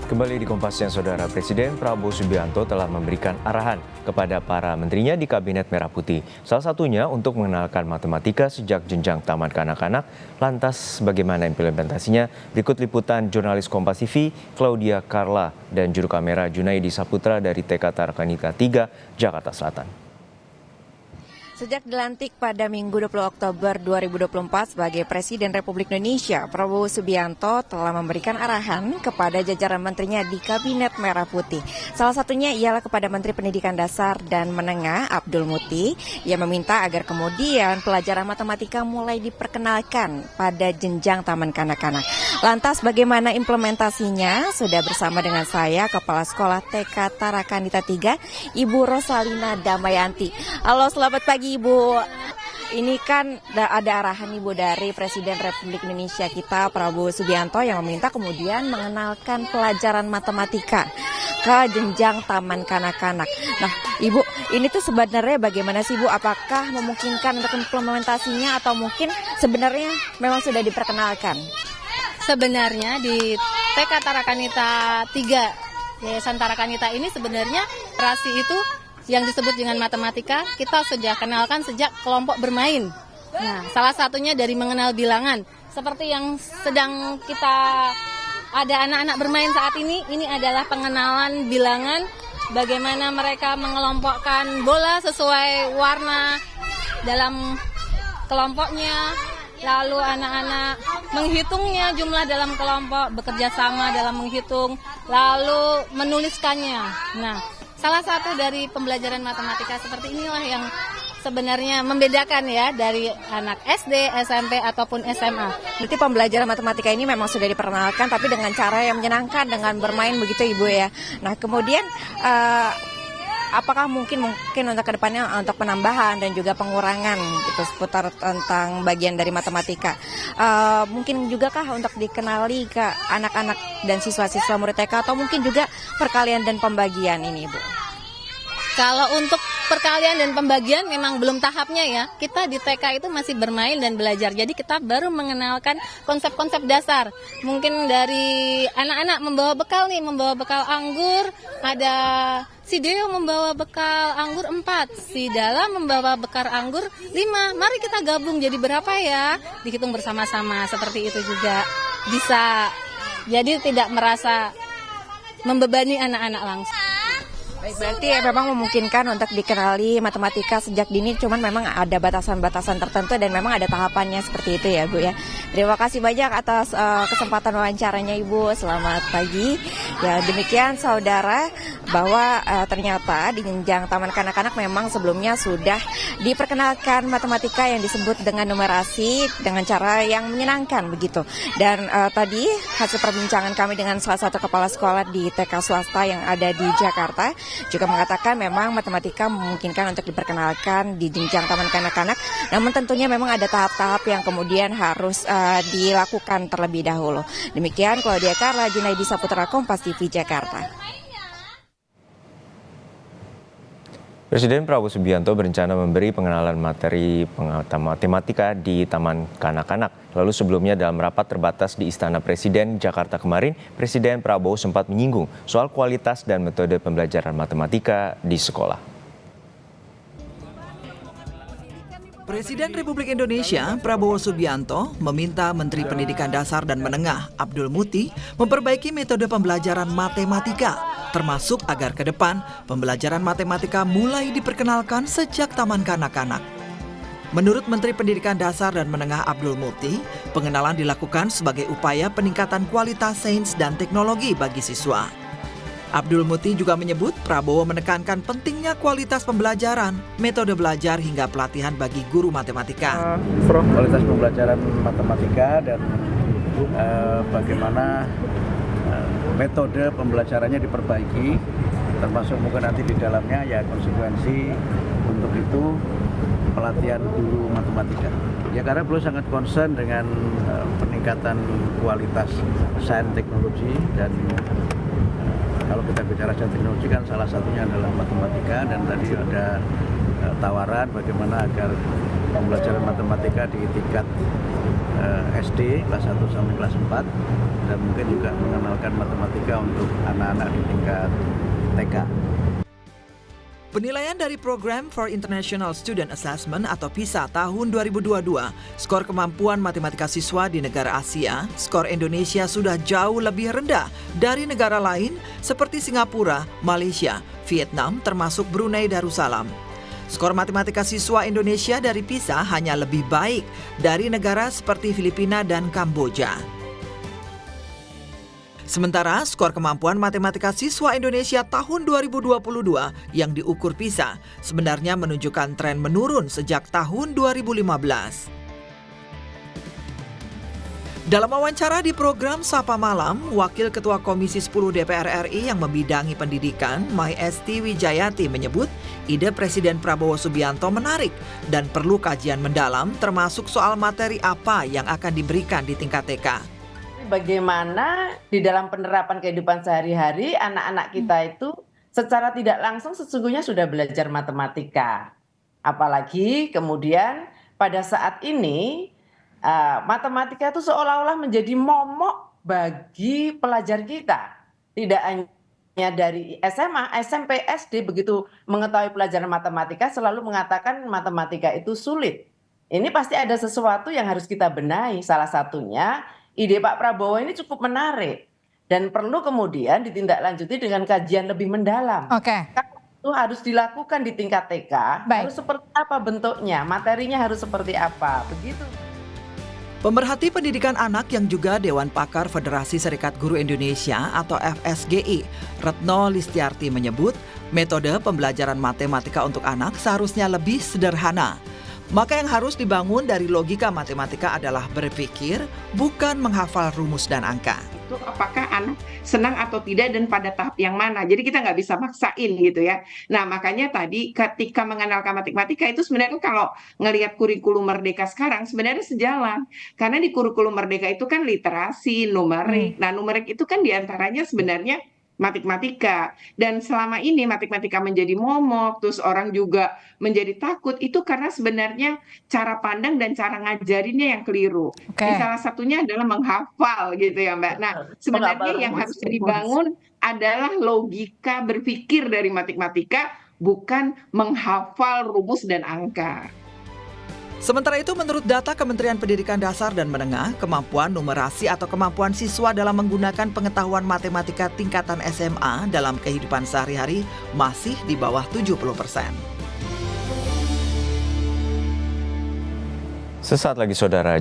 Kembali di Kompas Siang, Saudara. Presiden Prabowo Subianto telah memberikan arahan kepada para menterinya di Kabinet Merah Putih. Salah satunya untuk mengenalkan matematika sejak jenjang taman kanak-kanak. Lantas bagaimana implementasinya? Berikut liputan jurnalis Kompas TV, Claudia Carla, dan juru kamera Junaidi Saputra dari TK Tarakanita 3, Jakarta Selatan. Sejak dilantik pada Minggu 20 Oktober 2024 sebagai Presiden Republik Indonesia, Prabowo Subianto telah memberikan arahan kepada jajaran menterinya di Kabinet Merah Putih. Salah satunya ialah kepada Menteri Pendidikan Dasar dan Menengah, Abdul Muti, yang meminta agar kemudian pelajaran matematika mulai diperkenalkan pada jenjang taman kanak-kanak. Lantas bagaimana implementasinya? Sudah bersama dengan saya, Kepala Sekolah TK Tarakanita 3, Ibu Rosalina Damayanti. Halo, selamat pagi Ibu. Ini kan ada arahan Ibu dari Presiden Republik Indonesia kita, Prabowo Subianto, yang meminta kemudian mengenalkan pelajaran matematika ke jenjang taman kanak-kanak. Nah, Ibu, ini tuh sebenarnya bagaimana sih, Bu? Apakah memungkinkan untuk implementasinya atau mungkin sebenarnya memang sudah diperkenalkan? Sebenarnya di TK Tarakanita 3, Yayasan Tarakanita ini sebenarnya literasi itu yang disebut dengan matematika kita sudah kenalkan sejak kelompok bermain. Nah, salah satunya dari mengenal bilangan. Seperti yang sedang kita ada anak-anak bermain saat ini adalah pengenalan bilangan, bagaimana mereka mengelompokkan bola sesuai warna dalam kelompoknya. Lalu anak-anak menghitungnya jumlah dalam kelompok, bekerja sama dalam menghitung, lalu menuliskannya. Nah, salah satu dari pembelajaran matematika seperti inilah yang sebenarnya membedakan ya dari anak SD, SMP, ataupun SMA. Berarti pembelajaran matematika ini memang sudah diperkenalkan tapi dengan cara yang menyenangkan, dengan bermain begitu Ibu ya. Nah, kemudian apakah mungkin untuk kedepannya untuk penambahan dan juga pengurangan gitu seputar tentang bagian dari matematika? Mungkin juga kah untuk dikenali ke anak-anak dan siswa-siswa murid TK atau mungkin juga perkalian dan pembagian ini, Bu? Kalau untuk perkalian dan pembagian memang belum tahapnya ya. Kita di TK itu masih bermain dan belajar. Jadi kita baru mengenalkan konsep-konsep dasar. Mungkin dari anak-anak membawa bekal anggur, ada si Deo membawa bekal anggur 4, si Dala membawa bekal anggur 5. Mari kita gabung jadi berapa ya? Dihitung bersama-sama, seperti itu juga bisa. Jadi tidak merasa membebani anak-anak langsung. Baik, berarti ya memang memungkinkan untuk dikenali matematika sejak dini, cuman memang ada batasan-batasan tertentu dan memang ada tahapannya seperti itu ya, Bu ya. Terima kasih banyak atas kesempatan wawancaranya Ibu. Selamat pagi. Ya, demikian saudara bahwa ternyata di jenjang taman kanak-kanak memang sebelumnya sudah diperkenalkan matematika yang disebut dengan numerasi dengan cara yang menyenangkan begitu. Dan tadi hasil perbincangan kami dengan salah satu kepala sekolah di TK swasta yang ada di Jakarta juga mengatakan memang matematika memungkinkan untuk diperkenalkan di jenjang taman kanak-kanak, namun tentunya memang ada tahap-tahap yang kemudian harus dilakukan terlebih dahulu. Demikian Claudia Carla, Junaidi Saputra, Kompas TV Jakarta. Presiden Prabowo Subianto berencana memberi pengenalan materi matematika di Taman Kanak-Kanak. Lalu sebelumnya dalam rapat terbatas di Istana Presiden Jakarta kemarin, Presiden Prabowo sempat menyinggung soal kualitas dan metode pembelajaran matematika di sekolah. Presiden Republik Indonesia Prabowo Subianto meminta Menteri Pendidikan Dasar dan Menengah Abdul Muti memperbaiki metode pembelajaran matematika, termasuk agar ke depan pembelajaran matematika mulai diperkenalkan sejak taman kanak-kanak. Menurut Menteri Pendidikan Dasar dan Menengah Abdul Muti, pengenalan dilakukan sebagai upaya peningkatan kualitas sains dan teknologi bagi siswa. Abdul Muti juga menyebut Prabowo menekankan pentingnya kualitas pembelajaran, metode belajar hingga pelatihan bagi guru matematika. Kualitas pembelajaran matematika dan bagaimana metode pembelajarannya diperbaiki, termasuk mungkin nanti di dalamnya ya konsekuensi untuk itu pelatihan guru matematika. Ya karena beliau sangat concern dengan peningkatan kualitas sains teknologi dan kalau kita bicara sains teknologi kan salah satunya adalah matematika dan tadi ada tawaran bagaimana agar pembelajaran matematika di tingkat SD kelas 1 sampai kelas 4 dan mungkin juga mengenalkan matematika untuk anak-anak di tingkat TK. Penilaian dari Program for International Student Assessment atau PISA tahun 2022, skor kemampuan matematika siswa di negara Asia, skor Indonesia sudah jauh lebih rendah dari negara lain seperti Singapura, Malaysia, Vietnam, termasuk Brunei Darussalam. Skor matematika siswa Indonesia dari PISA hanya lebih baik dari negara seperti Filipina dan Kamboja. Sementara skor kemampuan matematika siswa Indonesia tahun 2022 yang diukur PISA sebenarnya menunjukkan tren menurun sejak tahun 2015. Dalam wawancara di program Sapa Malam, Wakil Ketua Komisi 10 DPR RI yang membidangi pendidikan, Mai Esti Wijayati menyebut ide Presiden Prabowo Subianto menarik dan perlu kajian mendalam termasuk soal materi apa yang akan diberikan di tingkat TK. Bagaimana di dalam penerapan kehidupan sehari-hari anak-anak kita itu secara tidak langsung sesungguhnya sudah belajar matematika. Apalagi kemudian pada saat ini matematika itu seolah-olah menjadi momok bagi pelajar kita. Tidak hanya dari SMA, SMP, SD begitu mengetahui pelajaran matematika selalu mengatakan matematika itu sulit. Ini pasti ada sesuatu yang harus kita benahi. Salah satunya ide Pak Prabowo ini cukup menarik dan perlu kemudian ditindaklanjuti dengan kajian lebih mendalam. Oke. Itu harus dilakukan di tingkat TK. Baik. Harus seperti apa bentuknya, materinya harus seperti apa, begitu. Pemerhati pendidikan anak yang juga Dewan Pakar Federasi Serikat Guru Indonesia atau FSGI, Retno Listiarti menyebut metode pembelajaran matematika untuk anak seharusnya lebih sederhana. Maka yang harus dibangun dari logika matematika adalah berpikir, bukan menghafal rumus dan angka. Itu apakah anak senang atau tidak dan pada tahap yang mana. Jadi kita nggak bisa maksain gitu ya. Nah makanya tadi ketika mengenalkan matematika itu sebenarnya kalau ngelihat kurikulum Merdeka sekarang sebenarnya sejalan. Karena di kurikulum Merdeka itu kan literasi, numerik. Nah numerik itu kan diantaranya sebenarnya matematika, dan selama ini matematika menjadi momok, terus orang juga menjadi takut, itu karena sebenarnya cara pandang dan cara ngajarinnya yang keliru. Salah satunya adalah menghafal gitu ya Mbak. Nah sebenarnya yang harus dibangun adalah logika berpikir dari matematika, bukan menghafal rumus dan angka. Sementara itu menurut data Kementerian Pendidikan Dasar dan Menengah, kemampuan numerasi atau kemampuan siswa dalam menggunakan pengetahuan matematika tingkatan SMA dalam kehidupan sehari-hari masih di bawah 70%. Sesaat lagi saudara.